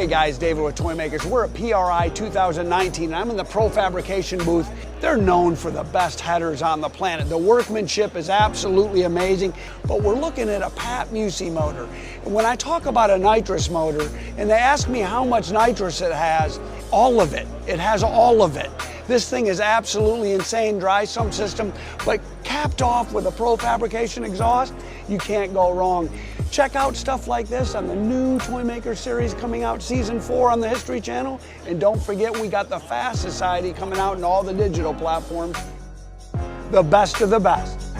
Hey guys, David with Toymakerz. We're at PRI 2019. I'm in the Pro Fabrication Booth. They're known for the best headers on the planet. The workmanship is absolutely amazing, but we're looking at a Pat Musi motor. And when I talk about a nitrous motor, and they ask me how much nitrous it has, all of it. It has all of it. This thing is absolutely insane, dry sump system, but capped off with a Pro Fabrication exhaust, you can't go wrong. Check out stuff like this on the new Toymakerz series coming out season 4 on the History Channel. And don't forget, we got the Fast Society coming out in all the digital platforms. The best of the best.